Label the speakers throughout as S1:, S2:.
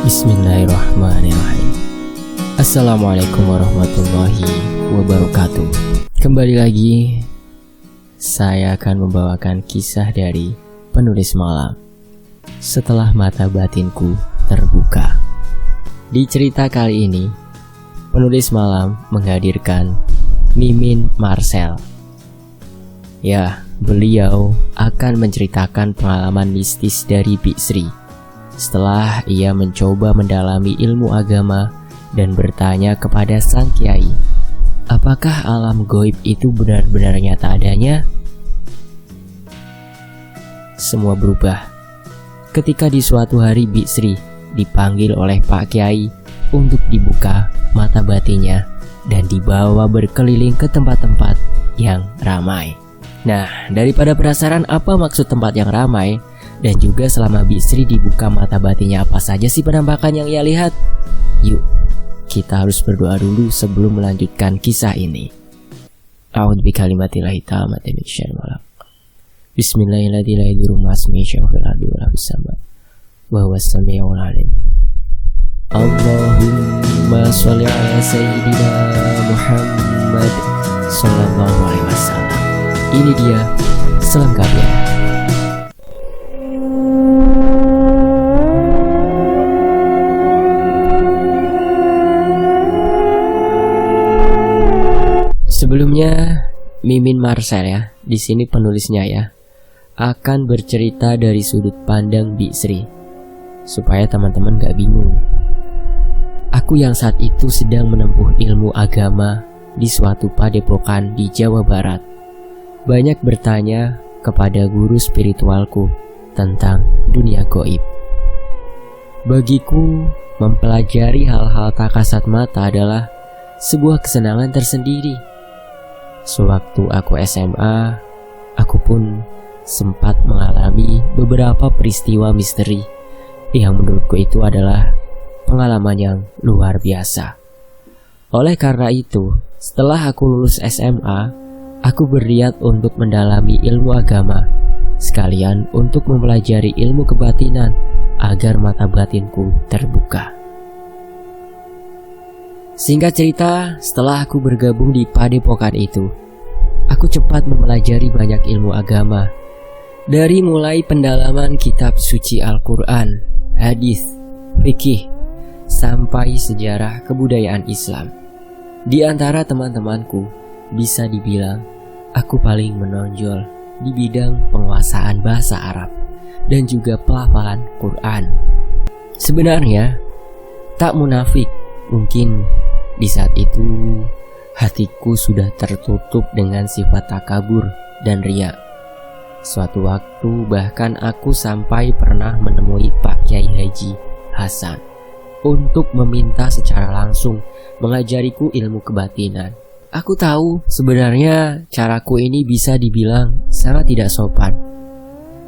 S1: Bismillahirrahmanirrahim. Assalamualaikum warahmatullahi wabarakatuh. Kembali lagi, saya akan membawakan kisah dari penulis malam. Setelah mata batinku terbuka. Di cerita kali ini, penulis malam menghadirkan Mimin Marcel. Ya, beliau akan menceritakan pengalaman mistis dari Bik Sri setelah ia mencoba mendalami ilmu agama dan bertanya kepada sang kiai, apakah alam gaib itu benar-benar nyata adanya? Semua berubah ketika di suatu hari Bik Sri dipanggil oleh Pak Kiai untuk dibuka mata batinnya dan dibawa berkeliling ke tempat-tempat yang ramai. Nah, daripada penasaran apa maksud tempat yang ramai, dan juga selama Bik Sri dibuka mata batinnya apa saja sih penampakan yang ia lihat? Yuk, kita harus berdoa dulu sebelum melanjutkan kisah ini. A'udzu bikalimatillahi tammati min syarri ma khalaq. Bismillahirrahmanirrahim. Wa huwas samiul alim. Allahumma sholli ala sayyidina Muhammad sallallahu alaihi wasallam. Ini dia selengkapnya. Sebelumnya, Mimin Marcel ya, di sini penulisnya ya, akan bercerita dari sudut pandang Bik Sri, supaya teman-teman gak bingung. Aku yang saat itu sedang menempuh ilmu agama di suatu padepokan di Jawa Barat, banyak bertanya kepada guru spiritualku tentang dunia gaib. Bagiku, mempelajari hal-hal tak kasat mata adalah sebuah kesenangan tersendiri. Sewaktu aku SMA, aku pun sempat mengalami beberapa peristiwa misteri yang menurutku itu adalah pengalaman yang luar biasa. Oleh karena itu, setelah aku lulus SMA, aku berniat untuk mendalami ilmu agama, sekalian untuk mempelajari ilmu kebatinan agar mata batinku terbuka. Singkat cerita, setelah aku bergabung di padepokan itu, aku cepat mempelajari banyak ilmu agama. Dari mulai pendalaman kitab suci Al-Quran, hadis, fikih, sampai sejarah kebudayaan Islam. Di antara teman-temanku, bisa dibilang aku paling menonjol di bidang penguasaan bahasa Arab dan juga pelafalan Quran. Sebenarnya, tak munafik, mungkin di saat itu hatiku sudah tertutup dengan sifat takabur dan riya. Suatu waktu bahkan aku sampai pernah menemui Pak Kiai Haji Hasan untuk meminta secara langsung mengajariku ilmu kebatinan. Aku tahu sebenarnya caraku ini bisa dibilang sangat tidak sopan.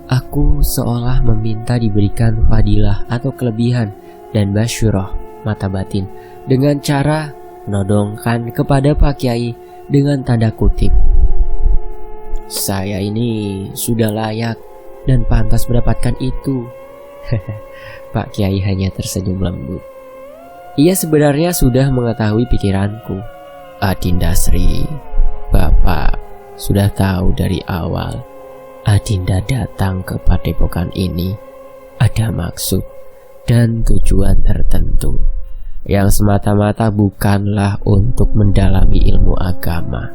S1: Aku seolah meminta diberikan fadilah atau kelebihan dan basyurah mata batin dengan cara menodongkan kepada Pak Kiai dengan tanda kutip, saya ini sudah layak dan pantas mendapatkan itu. Pak Kiai hanya tersenyum lembut. Ia sebenarnya sudah mengetahui pikiranku. Adinda Sri, Bapak sudah tahu dari awal Adinda datang ke padepokan ini ada maksud dan tujuan tertentu yang semata-mata bukanlah untuk mendalami ilmu agama.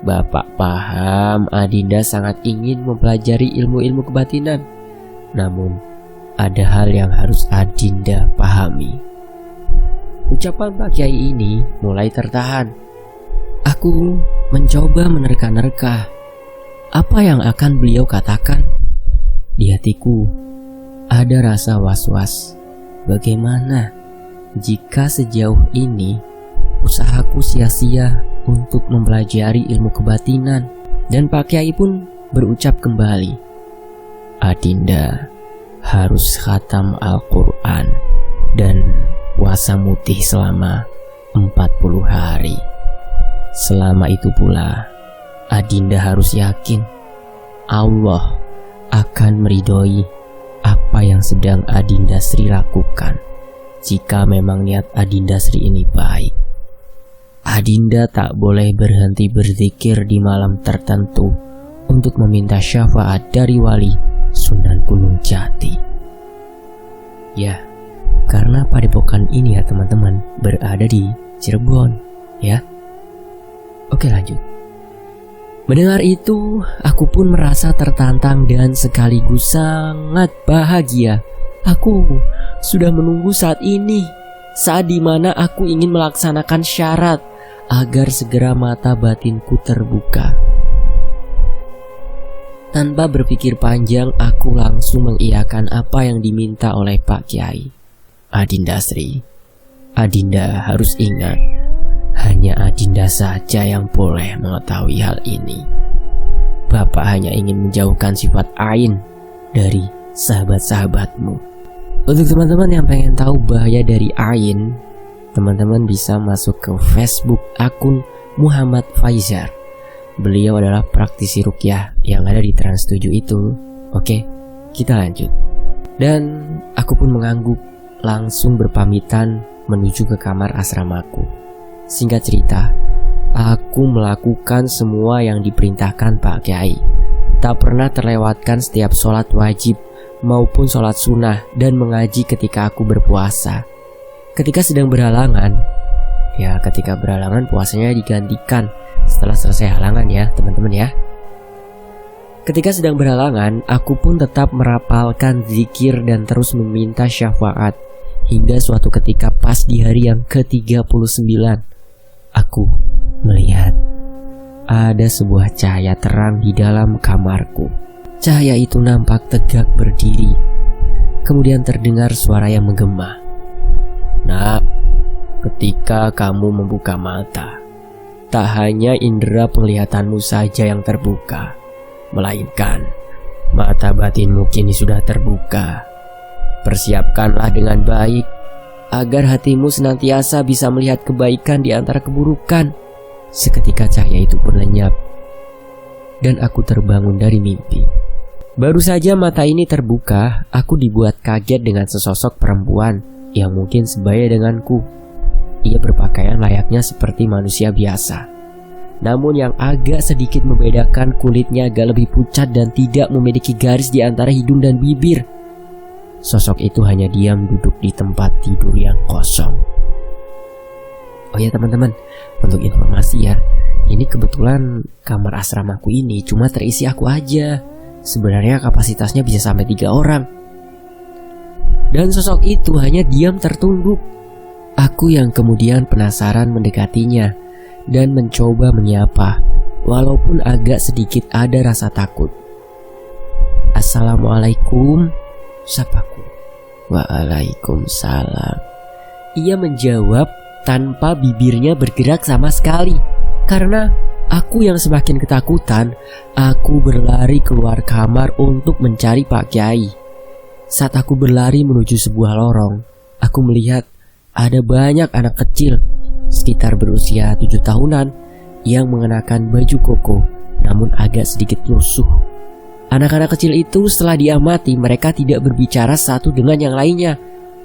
S1: Bapak paham Adinda sangat ingin mempelajari ilmu-ilmu kebatinan, namun ada hal yang harus Adinda pahami. Ucapan Pak Kiai ini mulai tertahan. Aku mencoba menerka-nerka apa yang akan beliau katakan. Di hatiku ada rasa was-was. Bagaimana jika sejauh ini usahaku sia-sia untuk mempelajari ilmu kebatinan? Dan Pak Kiai pun berucap kembali, Adinda harus khatam Al-Quran dan puasa mutih selama 40 hari. Selama itu pula Adinda harus yakin Allah akan meridhoi apa yang sedang Adinda Sri lakukan. jika memang niat Adinda Sri ini baik. Adinda tak boleh berhenti berzikir di malam tertentu untuk meminta syafaat dari wali Sunan Gunung Jati. Ya, karena padepokan ini ya teman-teman berada di Cirebon, ya. Oke, lanjut. Mendengar itu, aku pun merasa tertantang dan sekaligus sangat bahagia. Aku sudah menunggu saat ini, saat dimana aku ingin melaksanakan syarat agar segera mata batinku terbuka. Tanpa berpikir panjang, aku langsung mengiyakan apa yang diminta oleh Pak Kiai. Adinda Sri, Adinda harus ingat, hanya Adinda saja yang boleh mengetahui hal ini. Bapak hanya ingin menjauhkan sifat ain dari sahabat-sahabatmu. Untuk teman-teman yang pengen tahu bahaya dari ain, teman-teman bisa masuk ke Facebook akun Muhammad Faizar. Beliau adalah praktisi ruqyah yang ada di Trans 7 itu. Oke, kita lanjut. Dan aku pun mengangguk, langsung berpamitan menuju ke kamar asramaku. Singkat cerita, aku melakukan semua yang diperintahkan Pak Kiai. Tak pernah terlewatkan setiap sholat wajib maupun sholat sunnah dan mengaji ketika aku berpuasa. Ketika sedang berhalangan, ketika berhalangan puasanya digantikan setelah selesai halangan ya teman-teman ya. Ketika sedang berhalangan, aku pun tetap merapalkan zikir dan terus meminta syafaat. Hingga suatu ketika pas di hari yang ke-39, aku melihat ada sebuah cahaya terang di dalam kamarku. Cahaya itu nampak tegak berdiri. Kemudian terdengar suara yang menggema. Nak, ketika kamu membuka mata, tak hanya indera penglihatanmu saja yang terbuka, melainkan mata batinmu kini sudah terbuka. Persiapkanlah dengan baik agar hatimu senantiasa bisa melihat kebaikan di antara keburukan. Seketika cahaya itu pun lenyap dan aku terbangun dari mimpi. Baru saja mata ini terbuka, aku dibuat kaget dengan sesosok perempuan yang mungkin sebaya denganku. Ia berpakaian layaknya seperti manusia biasa, namun yang agak sedikit membedakan kulitnya agak lebih pucat dan tidak memiliki garis di antara hidung dan bibir. Sosok itu hanya diam duduk di tempat tidur yang kosong. Oh ya teman-teman, untuk informasi ya, ini kebetulan kamar asramaku ini cuma terisi aku aja. Sebenarnya kapasitasnya bisa sampai 3 orang. Dan sosok itu hanya diam tertunduk. Aku yang kemudian penasaran mendekatinya dan mencoba menyapa, walaupun agak sedikit ada rasa takut. Assalamualaikum, sapaku. Waalaikumsalam. Ia menjawab tanpa bibirnya bergerak sama sekali. Karena aku yang semakin ketakutan, aku berlari keluar kamar untuk mencari Pak Kiai. Saat aku berlari menuju sebuah lorong, aku melihat ada banyak anak kecil sekitar berusia 7 tahunan yang mengenakan baju koko namun agak sedikit lusuh. Anak-anak kecil itu setelah diamati, mereka tidak berbicara satu dengan yang lainnya.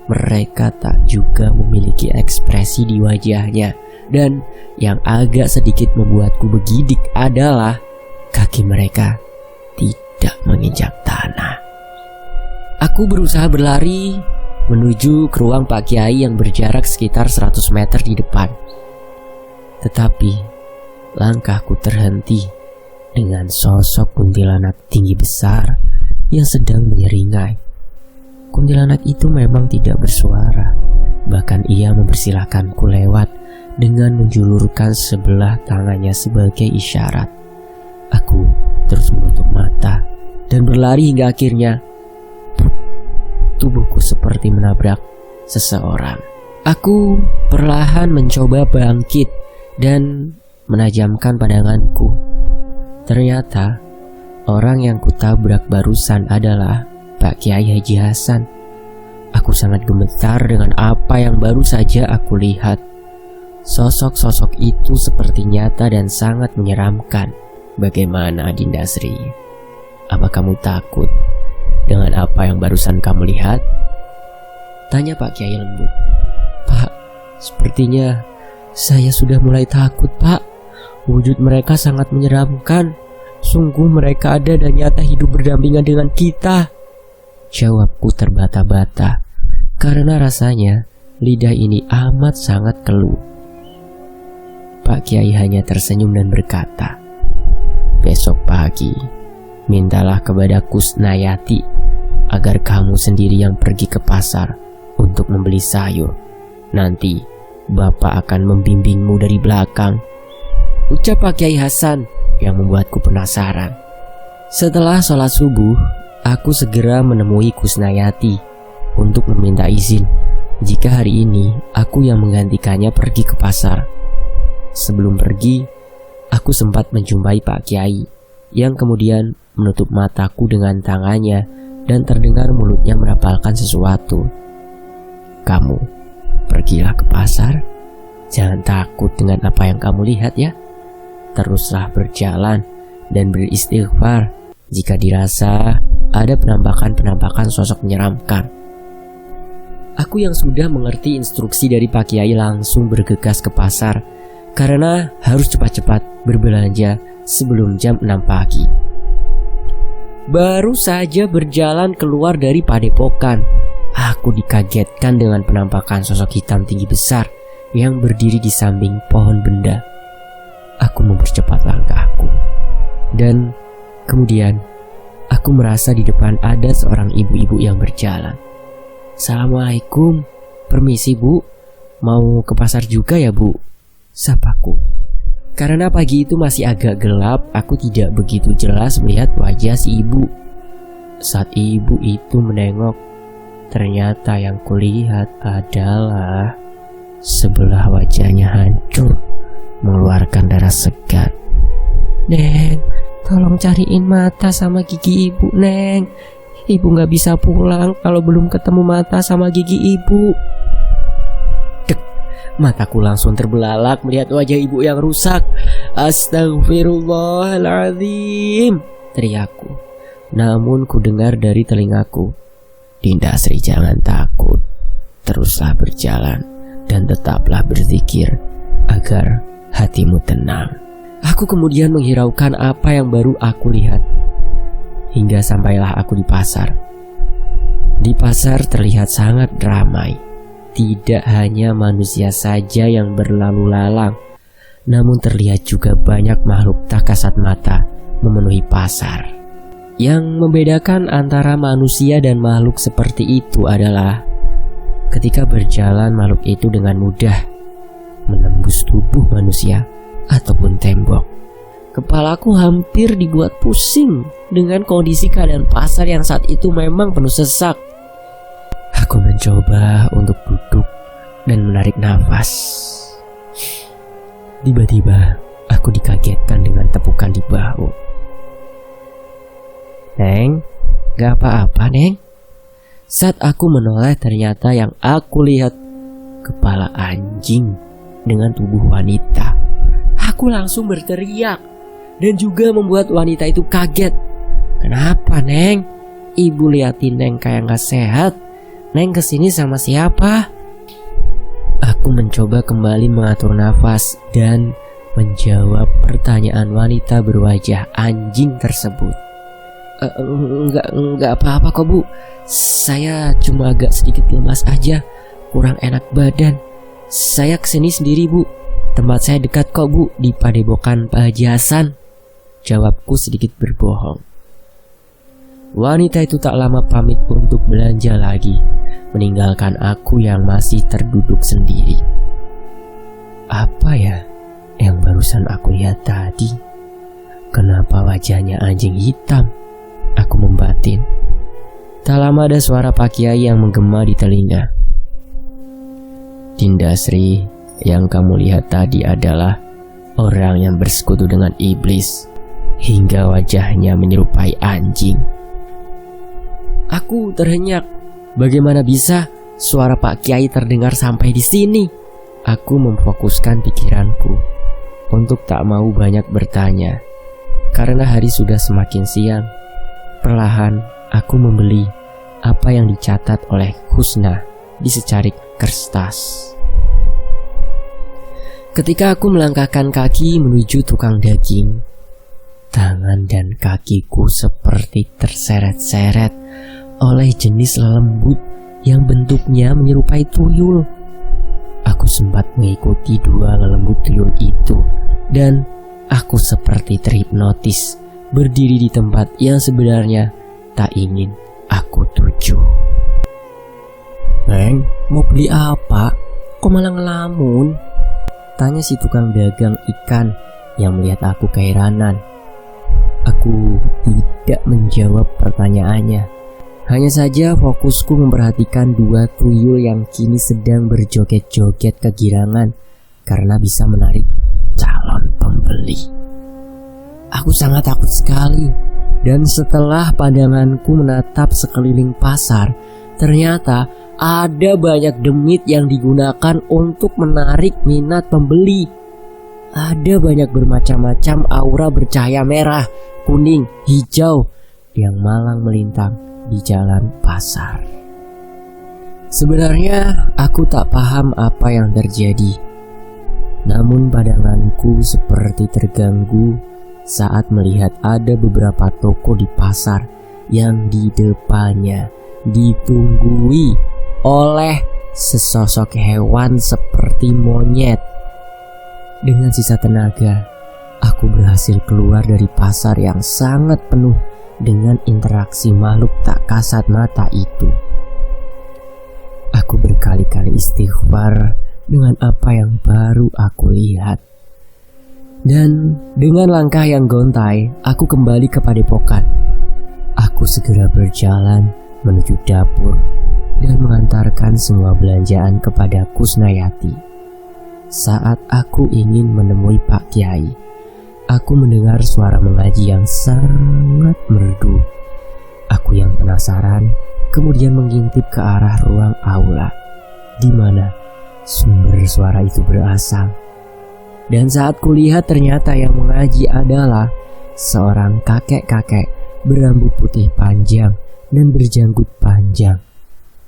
S1: Mereka tak juga memiliki ekspresi di wajahnya. Dan yang agak sedikit membuatku bergidik adalah kaki mereka tidak menginjak tanah. Aku berusaha berlari menuju ke ruang Pak Kiai yang berjarak sekitar 100 meter di depan. Tetapi langkahku terhenti dengan sosok kuntilanak tinggi besar yang sedang menyeringai. Kuntilanak itu memang tidak bersuara, bahkan ia mempersilahkanku lewat dengan menjulurkan sebelah tangannya sebagai isyarat. Aku terus menutup mata dan berlari hingga akhirnya tubuhku seperti menabrak seseorang. Aku perlahan mencoba bangkit dan menajamkan pandanganku. Ternyata orang yang kutabrak barusan adalah Pak Kiai Haji Hasan. Aku sangat gemetar dengan apa yang baru saja aku lihat. Sosok-sosok itu seperti nyata dan sangat menyeramkan. Bagaimana Adinda Sri? Apa kamu takut dengan apa yang barusan kamu lihat? Tanya Pak Kiai lembut. Pak, sepertinya saya sudah mulai takut, Pak. Wujud mereka sangat menyeramkan. Sungguh mereka ada dan nyata hidup berdampingan dengan kita. Jawabku terbata-bata, karena rasanya lidah ini amat sangat keluh. Pak Kiai hanya tersenyum dan berkata, besok pagi mintalah kepada Kusnayati agar kamu sendiri yang pergi ke pasar untuk membeli sayur. Nanti Bapak akan membimbingmu dari belakang. Ucap Pak Kiai Hasan yang membuatku penasaran. Setelah sholat subuh, aku segera menemui Kusnayati untuk meminta izin jika hari ini aku yang menggantikannya pergi ke pasar. Sebelum pergi, aku sempat menjumpai Pak Kiai yang kemudian menutup mataku dengan tangannya dan terdengar mulutnya merapalkan sesuatu. Kamu pergilah ke pasar. Jangan takut dengan apa yang kamu lihat ya. Teruslah berjalan dan beristighfar jika dirasa ada penampakan-penampakan sosok menyeramkan. Aku yang sudah mengerti instruksi dari Pak Kiai langsung bergegas ke pasar karena harus cepat-cepat berbelanja sebelum jam 6 pagi. Baru saja berjalan keluar dari padepokan, aku dikagetkan dengan penampakan sosok hitam tinggi besar yang berdiri di samping pohon benda. Aku mempercepat langkahku, dan kemudian aku merasa di depan ada seorang ibu-ibu yang berjalan. Assalamualaikum, permisi Bu, mau ke pasar juga ya Bu? Sapaku. Karena pagi itu masih agak gelap, aku tidak begitu jelas melihat wajah si ibu. Saat ibu itu menengok, ternyata yang kulihat adalah sebelah wajahnya hancur, mengeluarkan darah segar. Neng, tolong cariin mata sama gigi ibu, Neng. Ibu gak bisa pulang kalau belum ketemu mata sama gigi ibu. Dek, mataku langsung terbelalak melihat wajah ibu yang rusak. Astagfirullahaladzim, teriakku. Namun ku dengar dari telingaku, Dinda Sri jangan takut, teruslah berjalan dan tetaplah berzikir agar hatimu tenang. Aku kemudian menghiraukan apa yang baru aku lihat, hingga sampailah aku di pasar. Di pasar terlihat sangat ramai. Tidak hanya manusia saja yang berlalu lalang, namun terlihat juga banyak makhluk tak kasat mata memenuhi pasar. Yang membedakan antara manusia dan makhluk seperti itu adalah ketika berjalan makhluk itu dengan mudah menembus tubuh manusia ataupun tembok. Kepalaku hampir dibuat pusing dengan kondisi keadaan pasar yang saat itu memang penuh sesak. Aku mencoba untuk duduk dan menarik nafas. Tiba-tiba aku dikagetkan dengan tepukan di bahu. Neng, gak apa-apa Neng? Saat aku menoleh, ternyata yang aku lihat kepala anjing dengan tubuh wanita. Aku langsung berteriak dan juga membuat wanita itu kaget. Kenapa Neng? Ibu liatin Neng kayak gak sehat. Neng kesini sama siapa? Aku mencoba kembali mengatur nafas dan menjawab pertanyaan wanita berwajah anjing tersebut. Enggak apa-apa kok Bu. Saya cuma agak sedikit lemas aja, kurang enak badan. Saya kesini sendiri Bu. Tempat saya dekat kok Bu, di padepokan Pak Haji Hasan. Jawabku sedikit berbohong. Wanita itu tak lama pamit untuk belanja lagi, meninggalkan aku yang masih terduduk sendiri. Apa ya yang barusan aku lihat tadi? Kenapa wajahnya anjing hitam? Aku membatin. Tak lama ada suara Pak Kiai yang menggema di telinga. Dinda Sri, yang kamu lihat tadi adalah orang yang bersekutu dengan iblis, hingga wajahnya menyerupai anjing. Aku terhenyak. Bagaimana bisa suara Pak Kiai terdengar sampai di sini? Aku memfokuskan pikiranku untuk tak mau banyak bertanya, karena hari sudah semakin siang. Perlahan aku membeli apa yang dicatat oleh Husna di secarik kertas. Ketika aku melangkahkan kaki menuju tukang daging, tangan dan kakiku seperti terseret-seret oleh jenis lembut yang bentuknya menyerupai tuyul. Aku sempat mengikuti dua lelembut tuyul itu dan aku seperti terhipnotis berdiri di tempat yang sebenarnya tak ingin aku tuju.
S2: "Neng, mau beli apa? Kok malah ngelamun?" tanya si tukang dagang ikan yang melihat aku keheranan. Aku tidak menjawab pertanyaannya. Hanya saja fokusku memperhatikan dua tuyul yang kini sedang berjoget-joget kegirangan karena bisa menarik calon pembeli. Aku sangat takut sekali, dan setelah pandanganku menatap sekeliling pasar, ternyata ada banyak demit yang digunakan untuk menarik minat pembeli. Ada banyak bermacam-macam aura bercahaya merah, kuning, hijau yang malang melintang di jalan pasar. Sebenarnya aku tak paham apa yang terjadi. Namun pandanganku seperti terganggu saat melihat ada beberapa toko di pasar yang di depannya ditunggui oleh sesosok hewan seperti monyet. Dengan sisa tenaga, aku berhasil keluar dari pasar yang sangat penuh dengan interaksi makhluk tak kasat mata itu. Aku berkali-kali istighfar dengan apa yang baru aku lihat. Dan dengan langkah yang gontai, aku kembali ke padepokan. Aku segera berjalan menuju dapur dan mengantarkan semua belanjaan kepada Kusnayati. Saat aku ingin menemui Pak Kiai, aku mendengar suara mengaji yang sangat merdu. Aku yang penasaran kemudian mengintip ke arah ruang aula di mana sumber suara itu berasal. Dan saat kulihat ternyata yang mengaji adalah seorang kakek-kakek berambut putih panjang dan berjanggut panjang.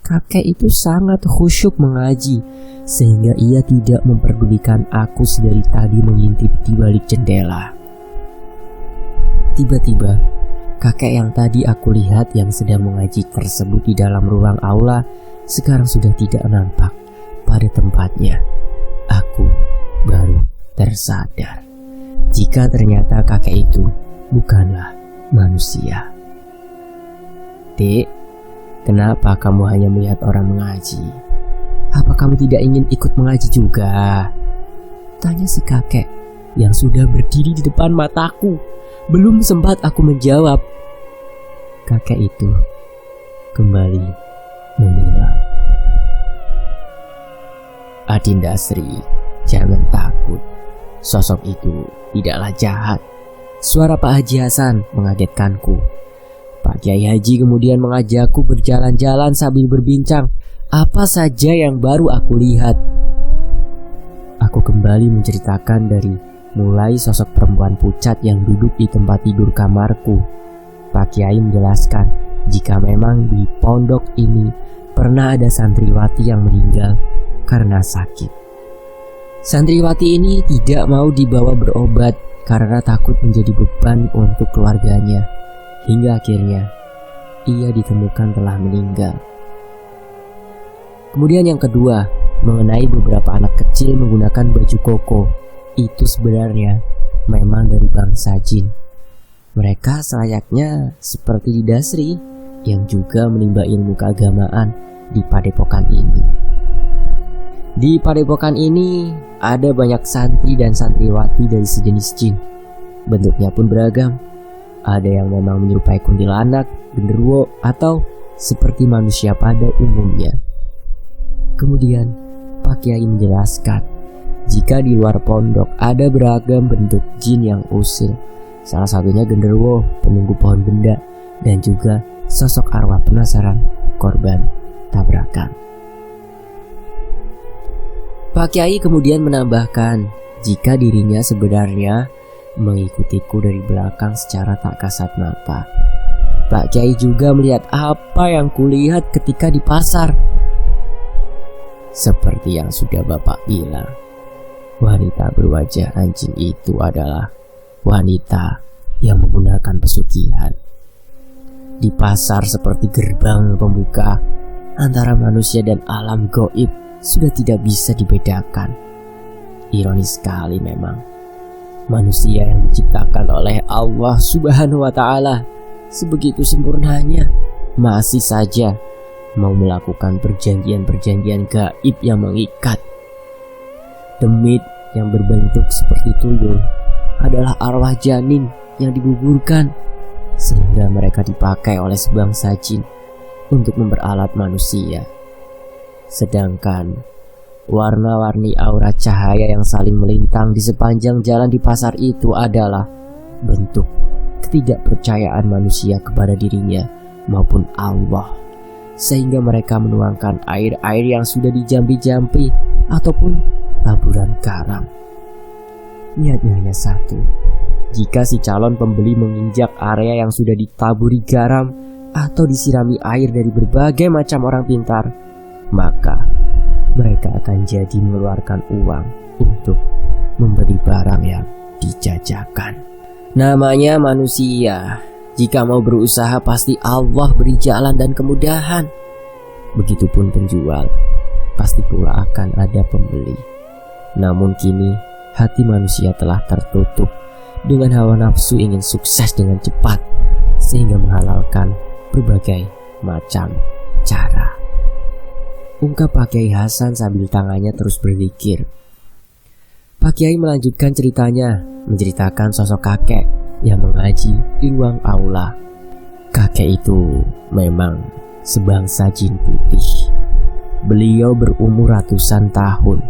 S2: Kakek itu sangat khusyuk mengaji sehingga ia tidak memperdulikan aku sedari tadi mengintip di balik jendela. Tiba-tiba, kakek yang tadi aku lihat yang sedang mengaji tersebut di dalam ruang aula sekarang sudah tidak nampak pada tempatnya. Aku baru tersadar jika ternyata kakek itu bukanlah manusia. "Dek, kenapa kamu hanya melihat orang mengaji? Apa kamu tidak ingin ikut mengaji juga?" tanya si kakek yang sudah berdiri di depan mataku. Belum sempat aku menjawab, kakek itu kembali menoleh. "Adinda Sri, jangan takut. Sosok itu tidaklah jahat." Suara Pak Haji Hasan mengagetkanku. Pak Kiai Haji kemudian mengajakku berjalan-jalan sambil berbincang apa saja yang baru aku lihat. Aku kembali menceritakan dari mulai sosok perempuan pucat yang duduk di tempat tidur kamarku. Pak Kiai menjelaskan jika memang di pondok ini pernah ada santriwati yang meninggal karena sakit. Santriwati ini tidak mau dibawa berobat karena takut menjadi beban untuk keluarganya. Hingga akhirnya ia ditemukan telah meninggal. Kemudian yang kedua, mengenai beberapa anak kecil menggunakan baju koko. Itu sebenarnya memang dari bangsa jin. Mereka selayaknya seperti Didasri yang juga menimba ilmu keagamaan di padepokan ini. Di padepokan ini ada banyak santri dan santriwati dari sejenis jin. Bentuknya pun beragam. Ada yang memang menyerupai kuntilanak, genderuwo, atau seperti manusia pada umumnya. Kemudian Pak Kiai menjelaskan jika di luar pondok ada beragam bentuk jin yang usil. Salah satunya genderuwo, penunggu pohon benda, dan juga sosok arwah penasaran korban tabrakan. Pak Kiai kemudian menambahkan jika dirinya sebenarnya mengikutiku dari belakang secara tak kasat mata. Pak Kiai juga melihat apa yang kulihat ketika di pasar. Seperti yang sudah Bapak bilang, wanita berwajah anjing itu adalah wanita yang menggunakan pesugihan. Di pasar seperti gerbang pembuka antara manusia dan alam gaib sudah tidak bisa dibedakan. Ironis sekali memang, manusia yang diciptakan oleh Allah Subhanahu wa Ta'ala sebegitu sempurnanya masih saja mau melakukan perjanjian-perjanjian gaib yang mengikat. Demit yang berbentuk seperti tuyul adalah arwah janin yang digugurkan, sehingga mereka dipakai oleh sebangsa jin untuk memperalat manusia. Sedangkan warna-warni aura cahaya yang saling melintang di sepanjang jalan di pasar itu adalah bentuk ketidakpercayaan manusia kepada dirinya maupun Allah, sehingga mereka menuangkan air-air yang sudah dijampi-jampi ataupun taburan garam. Niatnya hanya satu: jika si calon pembeli menginjak area yang sudah ditaburi garam atau disirami air dari berbagai macam orang pintar, maka mereka akan jadi mengeluarkan uang untuk membeli barang yang dijajakan. Namanya manusia, jika mau berusaha pasti Allah beri jalan dan kemudahan. Begitupun penjual, pasti pula akan ada pembeli. Namun kini hati manusia telah tertutup dengan hawa nafsu ingin sukses dengan cepat, sehingga menghalalkan berbagai macam cara. Ungkap Pak Kiai Hasan sambil tangannya terus berzikir. Pak Kiai melanjutkan ceritanya, menceritakan sosok kakek yang mengaji di ruang aula. Kakek itu memang sebangsa jin putih. Beliau berumur ratusan tahun.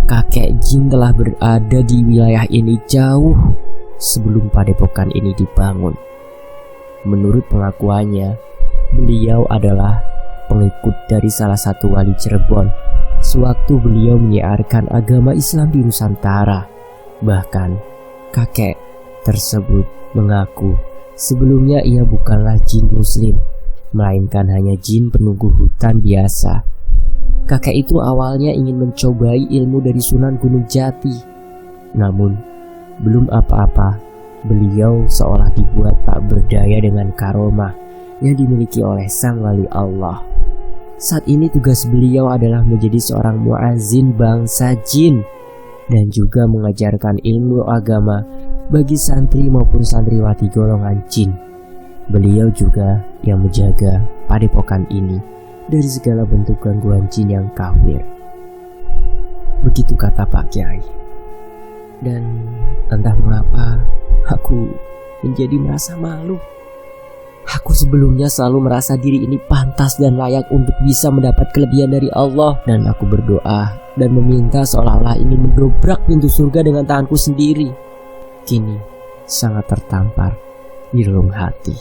S2: Kakek jin telah berada di wilayah ini jauh sebelum padepokan ini dibangun. Menurut pengakuannya, beliau adalah pengikut dari salah satu wali Cirebon sewaktu beliau menyiarkan agama Islam di Nusantara. Bahkan kakek tersebut mengaku sebelumnya ia bukanlah jin muslim, melainkan hanya jin penunggu hutan biasa. Kakek itu awalnya ingin mencobai ilmu dari Sunan Gunung Jati. Namun belum apa-apa, beliau seolah dibuat tak berdaya dengan karomah yang dimiliki oleh sang wali Allah. Saat ini tugas beliau adalah menjadi seorang muazin bangsa jin dan juga mengajarkan ilmu agama bagi santri maupun santriwati golongan jin. Beliau juga yang menjaga padepokan ini dari segala bentuk gangguan jin yang kafir. Begitu kata Pak Kiai. Dan entah mengapa aku menjadi merasa malu. Aku sebelumnya selalu merasa diri ini pantas dan layak untuk bisa mendapat kelebihan dari Allah. Dan aku berdoa dan meminta seolah-olah ini mendobrak pintu surga dengan tanganku sendiri. Kini sangat tertampar di relung hati.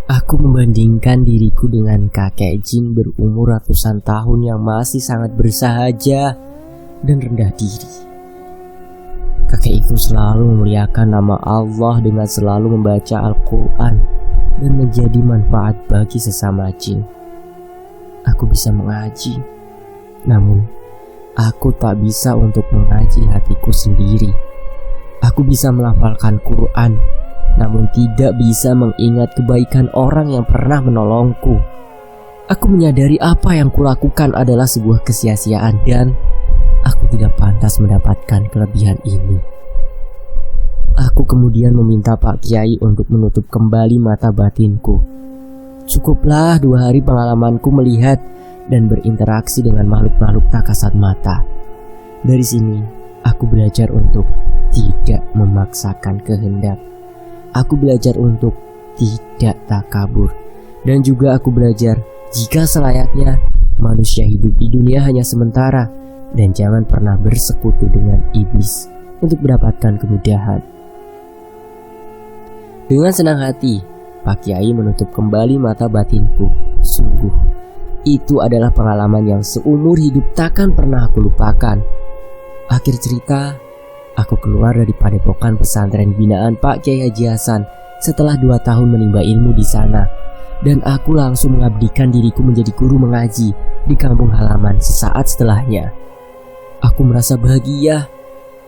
S2: Aku membandingkan diriku dengan kakek jin berumur ratusan tahun yang masih sangat bersahaja dan rendah diri. Kakek itu selalu memuliakan nama Allah dengan selalu membaca Al-Quran dan menjadi manfaat bagi sesama jin. Aku bisa mengaji, namun aku tak bisa untuk mengaji hatiku sendiri. Aku bisa melafalkan Quran, namun tidak bisa mengingat kebaikan orang yang pernah menolongku. Aku menyadari apa yang kulakukan adalah sebuah kesia-siaan dan aku tidak pantas mendapatkan kelebihan ini. Aku kemudian meminta Pak Kiai untuk menutup kembali mata batinku. Cukuplah 2 hari pengalamanku melihat dan berinteraksi dengan makhluk-makhluk tak kasat mata. Dari sini, aku belajar untuk tidak memaksakan kehendak. Aku belajar untuk tidak takabur. Dan juga aku belajar jika selayaknya manusia hidup di dunia hanya sementara dan jangan pernah bersekutu dengan iblis untuk mendapatkan kemudahan. Dengan senang hati, Pak Kiai menutup kembali mata batinku. Sungguh, itu adalah pengalaman yang seumur hidup takkan pernah aku lupakan. Akhir cerita, aku keluar dari padepokan pesantren binaan Pak Kiai Haji Hasan setelah 2 tahun menimba ilmu di sana. Dan aku langsung mengabdikan diriku menjadi guru mengaji di kampung halaman sesaat setelahnya. Aku merasa bahagia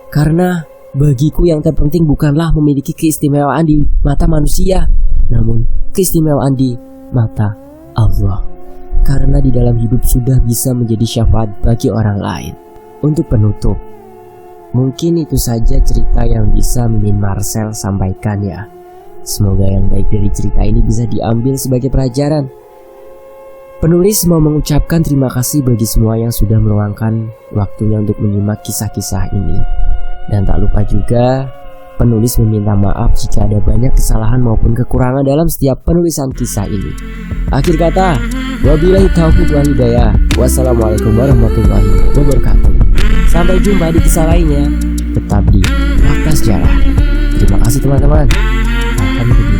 S2: karena bagiku yang terpenting bukanlah memiliki keistimewaan di mata manusia, namun keistimewaan di mata Allah. Karena di dalam hidup sudah bisa menjadi syafaat bagi orang lain. Untuk penutup, mungkin itu saja cerita yang bisa Mimin Marcel sampaikan ya. Semoga yang baik dari cerita ini bisa diambil sebagai pelajaran. Penulis mau mengucapkan terima kasih bagi semua yang sudah meluangkan waktunya untuk menyimak kisah-kisah ini. Dan tak lupa juga, penulis meminta maaf jika ada banyak kesalahan maupun kekurangan dalam setiap penulisan kisah ini. Akhir kata, wabillahi taufiq wal hidayah. Wassalamualaikum warahmatullahi wabarakatuh. Sampai jumpa di kisah lainnya. Tetap di Fakta Sejarah. Terima kasih teman-teman. Alhamdulillah.